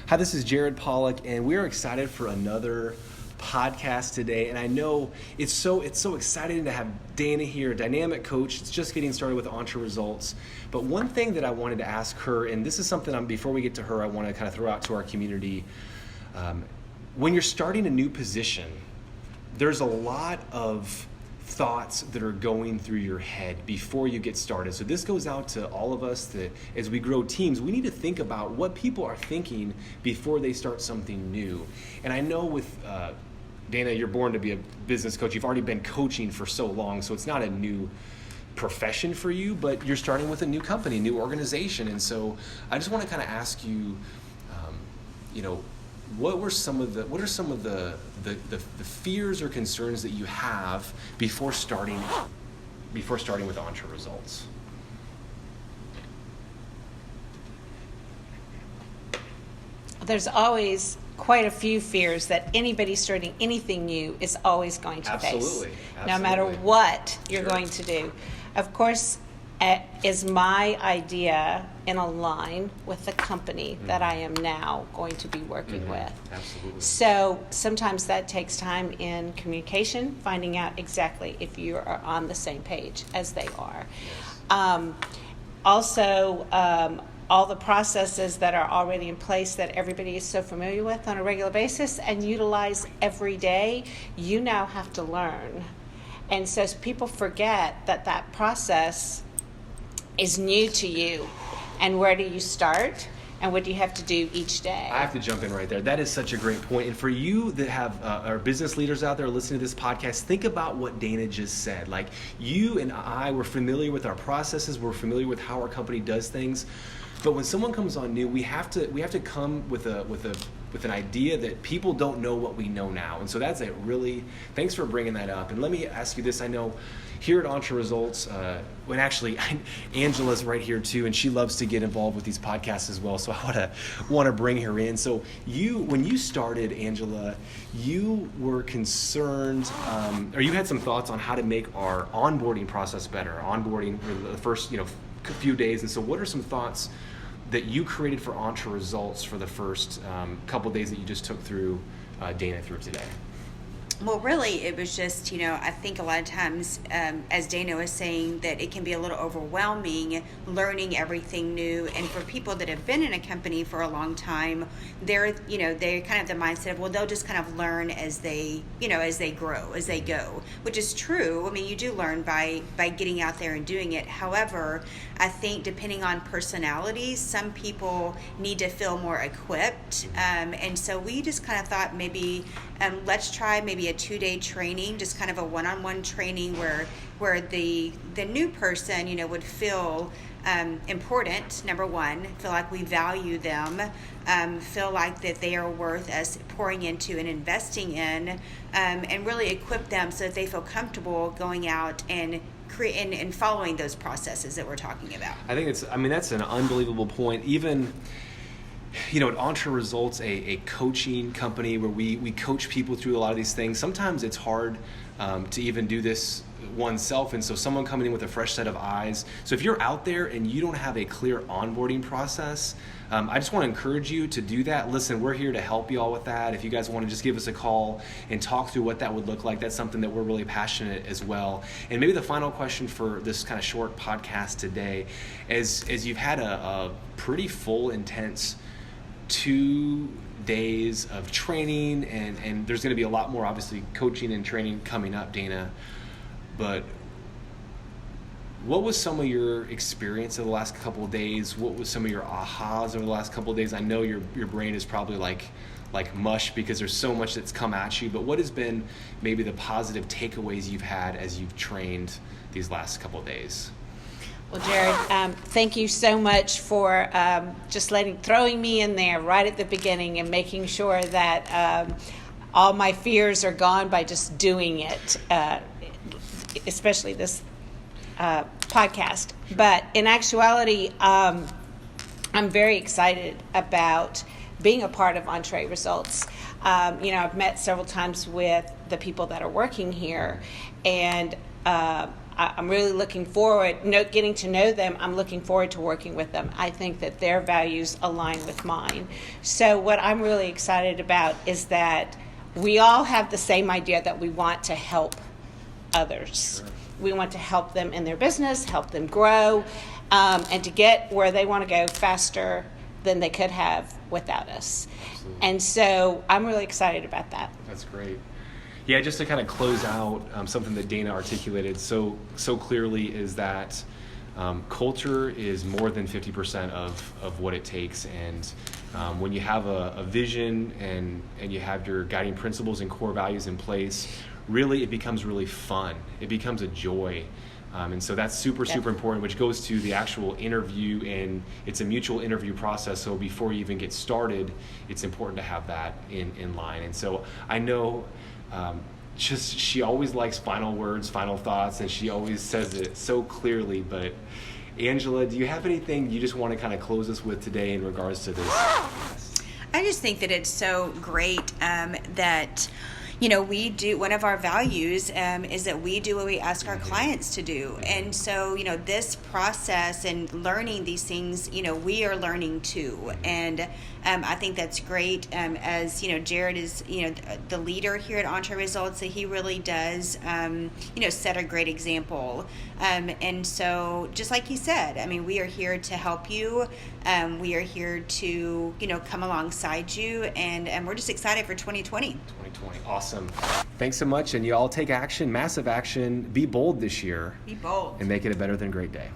Hi, this is Jared Polak, and we are excited for another podcast today. And I know it's so exciting to have Dana here, a dynamic coach. It's just getting started with Entre Results. But one thing that I wanted to ask her, and this is something before we get to her, I want to kind of throw out to our community. When you're starting a new position, there's a lot of thoughts that are going through your head before you get started. So this goes out to all of us that as we grow teams, we need to think about what people are thinking before they start something new. And I know with Dana, you're born to be a business coach. You've already been coaching for so long, so it's not a new profession for you, but you're starting with a new company, new organization. And so I just want to kind of ask you, what are some of the fears or concerns that you have before starting with Entre Results? There's always quite a few fears that anybody starting anything new is always going to face. No matter what you're going to do. Of course, is my idea in a line with the company that I am now going to be working with. Absolutely. So sometimes that takes time in communication, finding out exactly if you are on the same page as they are. Also, all the processes that are already in place that everybody is so familiar with on a regular basis and utilize every day, you now have to learn. And so people forget that process is new to you, and where do you start, and what do you have to do each day? I have to jump in right there. That is such a great point. And for you that have are business leaders out there listening to this podcast, think about what Dana just said. Like, you and I, we're familiar with our processes, we're familiar with how our company does things, but when someone comes on new, we have to come with an idea that people don't know what we know now. And so that's a really, thanks for bringing that up. And let me ask you this. I know here at Entre Results, when actually Angela's right here too, and she loves to get involved with these podcasts as well. So I want to bring her in. So when you started, Angela, you were concerned, or you had some thoughts on how to make our onboarding process better, onboarding for the first few days. And so what are some thoughts that you created for Entre Results for the first couple days that you just took through Dana through today? Well, really, it was just, I think a lot of times, as Dana was saying, that it can be a little overwhelming learning everything new. And for people that have been in a company for a long time, they're kind of the mindset of, well, they'll just kind of learn as they grow, as they go, which is true. I mean, you do learn by getting out there and doing it. However, I think depending on personalities, some people need to feel more equipped. And so we just kind of thought maybe let's try maybe a 2-day training, just kind of a one-on-one training where the new person, would feel important, number one, feel like we value them, feel like that they are worth us pouring into and investing in, and really equip them so that they feel comfortable going out and and following those processes that we're talking about. I think that's an unbelievable point. Even at Entre Results, a coaching company where we coach people through a lot of these things, sometimes it's hard to even do this oneself, and so someone coming in with a fresh set of eyes. So if you're out there and you don't have a clear onboarding process, I just want to encourage you to do that. Listen, we're here to help you all with that. If you guys want to just give us a call and talk through what that would look like, that's something that we're really passionate as well. And maybe the final question for this kind of short podcast today, as you've had a pretty full, intense 2 days of training, and there's going to be a lot more, obviously, coaching and training coming up, Dana. But what was some of your experience of the last couple of days? What was some of your ahas over the last couple of days? I know your brain is probably like mush because there's so much that's come at you, but what has been maybe the positive takeaways you've had as you've trained these last couple of days? Well, Jared, thank you so much for just throwing me in there right at the beginning and making sure that all my fears are gone by just doing it, especially this podcast. But in actuality, I'm very excited about being a part of Entre Results. I've met several times with the people that are working here, and I'm really looking forward, getting to know them. I'm looking forward to working with them. I think that their values align with mine. So what I'm really excited about is that we all have the same idea that we want to help others. Sure. We want to help them in their business, help them grow, and to get where they want to go faster than they could have without us. Absolutely. And so I'm really excited about that. That's great. Yeah, just to kind of close out something that Dana articulated so clearly is that culture is more than 50% of what it takes. And when you have a vision and you have your guiding principles and core values in place, really it becomes really fun. It becomes a joy. And so that's super important, which goes to the actual interview, and it's a mutual interview process. So before you even get started, it's important to have that in line. And so I know she always likes final words, final thoughts, and she always says it so clearly. But Angela, do you have anything you just want to kind of close us with today in regards to this? I just think that it's so great that we do, one of our values is that we do what we ask our clients to do. And so, this process and learning these things, we are learning too. And I think that's great. As, Jared is, the leader here at Entre Results, that he really does, set a great example. And so, just like he said, we are here to help you. We are here to, come alongside you. And we're just excited for 2020. 2020. Awesome. Thanks so much. And you all take action, massive action. Be bold this year. Be bold. And make it a better than great day.